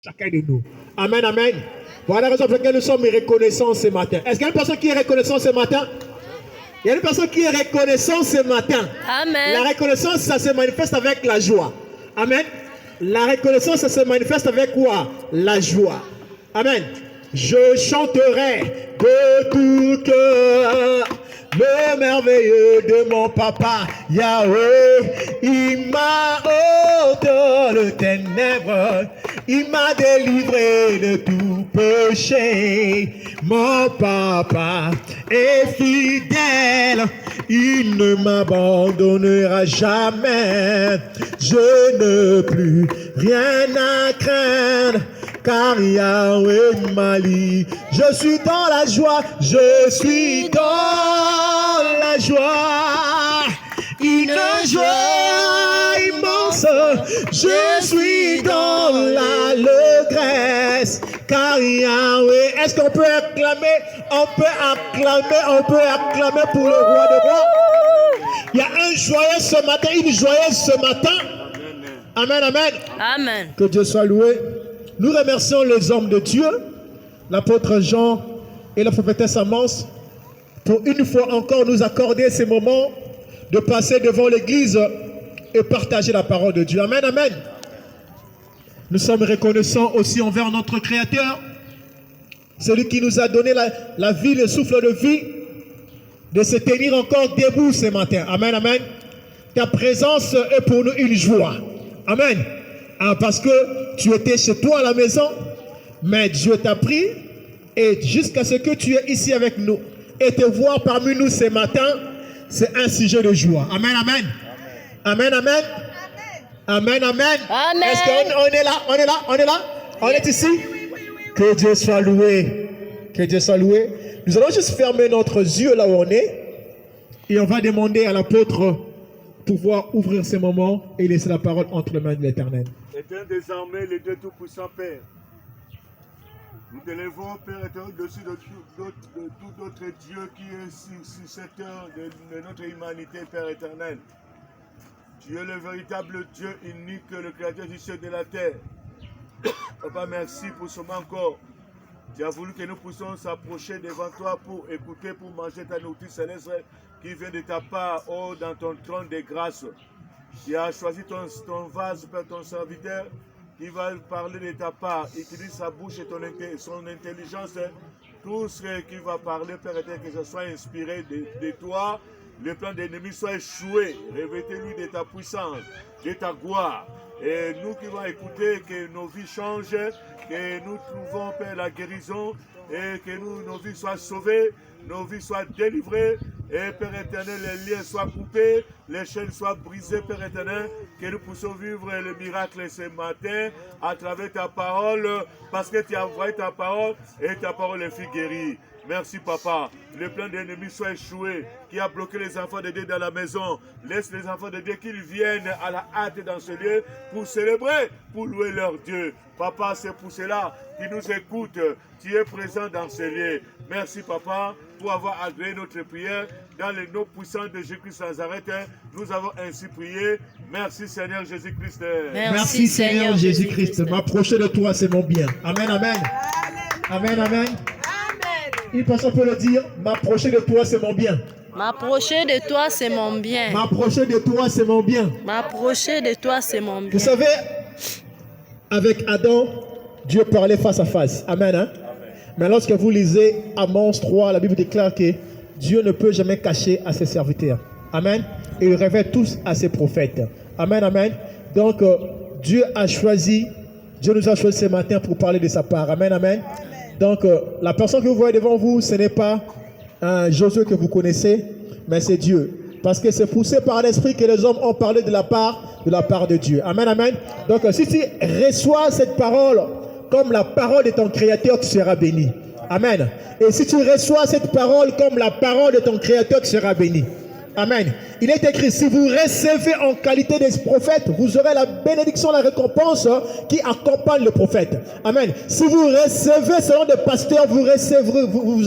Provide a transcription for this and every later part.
Chacun de nous. Amen, amen. Voilà la raison pour laquelle nous sommes reconnaissants ce matin. Est-ce qu'il y a une personne qui est reconnaissante ce matin? Il y a une personne qui est reconnaissante ce matin. Amen. La reconnaissance, ça se manifeste avec la joie. Amen. La reconnaissance, ça se manifeste avec quoi? La joie. Amen. Je chanterai de tout cœur le merveilleux de mon papa Yahweh. Il m'a ôté le ténèbre, il m'a délivré de tout péché. Mon papa est fidèle, il ne m'abandonnera jamais. Je n'ai plus rien à craindre, car Yahweh m'a lié. Je suis dans la joie, je suis dans la joie, une joie immense. Je suis dans l'allégresse, car Yahweh. Est-ce qu'on peut acclamer? On peut acclamer pour le roi de roi. Il y a un joyeux ce matin, une joyeuse ce matin. Amen, amen. Amen. Que Dieu soit loué. Nous remercions les hommes de Dieu, l'apôtre Jean et la prophétesse Amance, pour une fois encore nous accorder ces moments de passer devant l'église et partager la parole de Dieu. Amen, amen. Nous sommes reconnaissants aussi envers notre Créateur, celui qui nous a donné la vie, le souffle de vie, de se tenir encore debout ce matin. Amen, amen. Ta présence est pour nous une joie. Amen. Parce que tu étais chez toi à la maison, mais Dieu t'a pris, et jusqu'à ce que tu es ici avec nous, et te voir parmi nous ce matin, c'est un sujet de joie. Amen, amen. Amen, amen. Amen, amen. Amen. Est-ce qu'on est là? On est là? On est là? On est ici? Que Dieu soit loué. Que Dieu soit loué. Nous allons juste fermer notre yeux là où on est, et on va demander à l'apôtre pouvoir ouvrir ces moments et laisser la parole entre les mains de l'Éternel. Éternel des armées, les deux tout-puissants Père, nous te levons, Père éternel, au-dessus de tout notre Dieu qui est sur cette heure de notre humanité, Père éternel. Tu es le véritable Dieu unique, le Créateur du ciel et de la terre. Papa, merci pour ce moment encore. Tu as voulu que nous puissions s'approcher devant toi pour écouter, pour manger ta nourriture céleste qui vient de ta part, oh, dans ton trône de grâce. Tu as choisi ton vase, Père, ton serviteur, qui va parler de ta part. Utilise sa bouche et son intelligence. Tout ce qui va parler, Père éternel, que ce soit inspiré de toi. Le plan de l'ennemi soit échoué. Revêtez-lui de ta puissance, de ta gloire. Et nous qui allons écouter, que nos vies changent, que nous trouvons, Père, la guérison, et que nos vies soient sauvées, nos vies soient délivrées, et Père éternel, les liens soient coupés, les chaînes soient brisées, Père éternel, que nous puissions vivre le miracle ce matin à travers ta parole, parce que tu as envoyé ta parole, et ta parole est fille guérie. Merci, Papa. Le plan de l'ennemi soit échoué, qui a bloqué les enfants de Dieu dans la maison. Laisse les enfants de Dieu qu'ils viennent à la hâte dans ce lieu pour célébrer, pour louer leur Dieu. Papa, c'est pour cela qu'ils nous écoutent. Tu es présent dans ce lieu. Merci, Papa, pour avoir agréé notre prière. Dans les noms puissants de Jésus-Christ Nazareth, nous avons ainsi prié. Merci, Seigneur Jésus-Christ. Merci, Seigneur Jésus-Christ. M'approcher de toi, c'est mon bien. Amen, amen. Amen, amen. Une personne peut le dire, m'approcher de toi, c'est mon bien. M'approcher de toi, c'est mon bien. M'approcher de toi, c'est mon bien. M'approcher de toi, c'est mon bien. Vous savez, avec Adam, Dieu parlait face à face. Amen. Hein? Mais lorsque vous lisez Amos 3, la Bible déclare que Dieu ne peut jamais cacher à ses serviteurs. Amen. Et il révèle tous à ses prophètes. Amen, amen. Donc, Dieu nous a choisi ce matin pour parler de sa part. Amen, amen. Donc, la personne que vous voyez devant vous, ce n'est pas Josué que vous connaissez, mais c'est Dieu. Parce que c'est poussé par l'Esprit que les hommes ont parlé de la part de Dieu. Amen, amen. Donc, si tu reçois cette parole comme la parole de ton Créateur, tu seras béni. Amen. Et si tu reçois cette parole comme la parole de ton Créateur, tu seras béni. Amen. Il est écrit, si vous recevez en qualité de prophète, vous aurez la bénédiction, la récompense qui accompagne le prophète. Amen. Si vous recevez selon des pasteurs, vous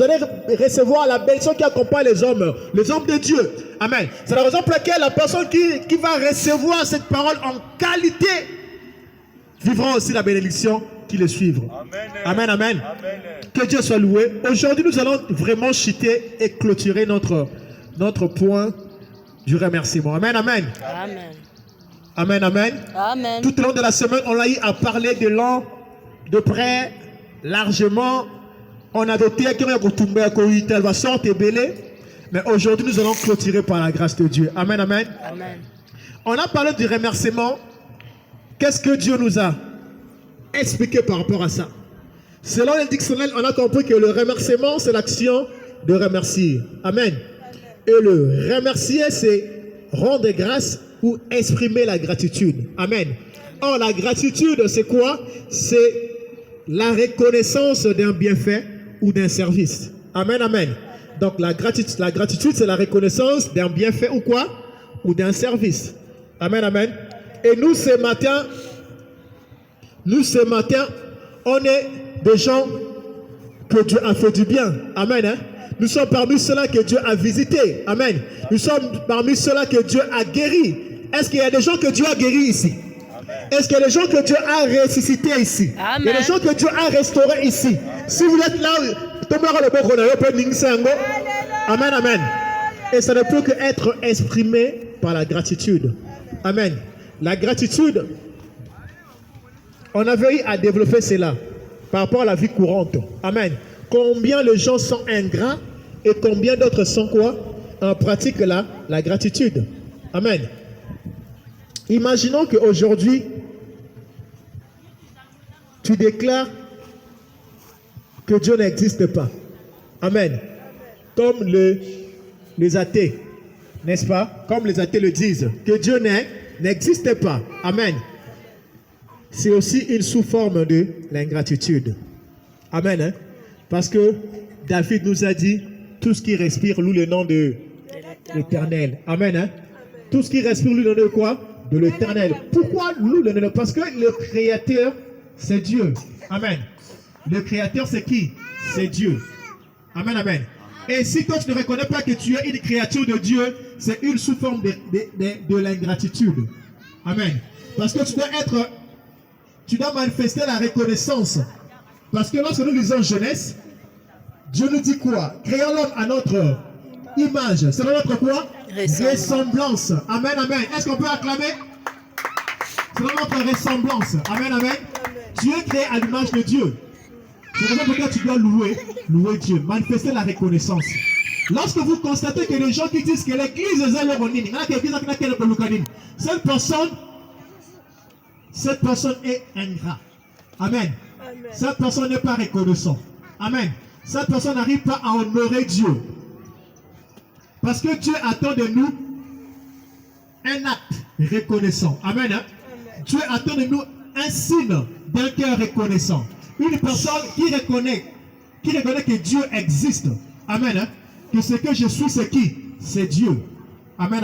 allez recevoir la bénédiction qui accompagne les hommes de Dieu. Amen. C'est la raison pour laquelle la personne qui va recevoir cette parole en qualité vivra aussi la bénédiction qui le suivent. Amen. Amen, amen. Amen. Que Dieu soit loué. Aujourd'hui, nous allons vraiment chuter et clôturer notre point du remerciement. Amen, amen. Amen. Amen, amen. Amen. Tout au long de la semaine, on a eu à parler de l'an, de près, largement. On a doté qu'elle va sortir belé. Mais aujourd'hui, nous allons clôturer par la grâce de Dieu. Amen, amen. Amen. On a parlé du remerciement. Qu'est-ce que Dieu nous a expliqué par rapport à ça? Selon le dictionnaire, on a compris que le remerciement, c'est l'action de remercier. Amen. Et le remercier, c'est rendre grâce ou exprimer la gratitude. Amen. Or, la gratitude, c'est quoi? C'est la reconnaissance d'un bienfait ou d'un service. Amen, amen. Donc, la gratitude, c'est la reconnaissance d'un bienfait ou quoi? Ou d'un service. Amen, amen. Et nous, ce matin, on est des gens que Dieu a fait du bien. Amen. Hein? Nous sommes parmi ceux-là que Dieu a visités. Amen. Nous sommes parmi ceux-là que Dieu a guéris. Est-ce qu'il y a des gens que Dieu a guéris ici? Est-ce qu'il y a des gens que Dieu a ressuscités ici? Amen. Il y a des gens que Dieu a restaurés ici. Si vous êtes là, amen, amen. Et ça ne peut qu'être exprimé par la gratitude. Amen. La gratitude, on avait eu à développer cela par rapport à la vie courante. Amen. Combien les gens sont ingrats et combien d'autres sont quoi? En pratique la gratitude. Amen. Imaginons qu'aujourd'hui, tu déclares que Dieu n'existe pas. Amen. Comme les athées, n'est-ce pas? Comme les athées le disent, que Dieu n'existe pas. Amen. C'est aussi une sous-forme de l'ingratitude. Amen. Hein? Parce que David nous a dit, tout ce qui respire loue le nom de l'Éternel. Amen. Hein? Tout ce qui respire loue le nom de quoi? De l'Éternel. Pourquoi loue le nom? Parce que le Créateur, c'est Dieu. Amen. Le Créateur, c'est qui? C'est Dieu. Amen, amen. Et si toi, tu ne reconnais pas que tu es une créature de Dieu, c'est une sous-forme de l'ingratitude. Amen. Parce que tu dois manifester la reconnaissance. Parce que lorsque nous lisons Genèse, Dieu nous dit quoi? Créons l'homme à notre image. C'est notre quoi? Ressemblance. Amen, amen. Est-ce qu'on peut acclamer? C'est notre ressemblance. Amen, amen. Tu es créé à l'image de Dieu. C'est pour ça que tu dois louer Dieu, manifester la reconnaissance. Lorsque vous constatez que les gens qui disent que l'église est cette personne est ingrat. Amen. Cette personne n'est pas reconnaissante. Amen. Cette personne n'arrive pas à honorer Dieu. Parce que Dieu attend de nous un acte reconnaissant. Amen. Hein? Dieu attend de nous un signe d'un cœur reconnaissant. Une personne qui reconnaît que Dieu existe. Amen. Hein? Que ce que je suis, c'est qui? C'est Dieu. Amen. Amen.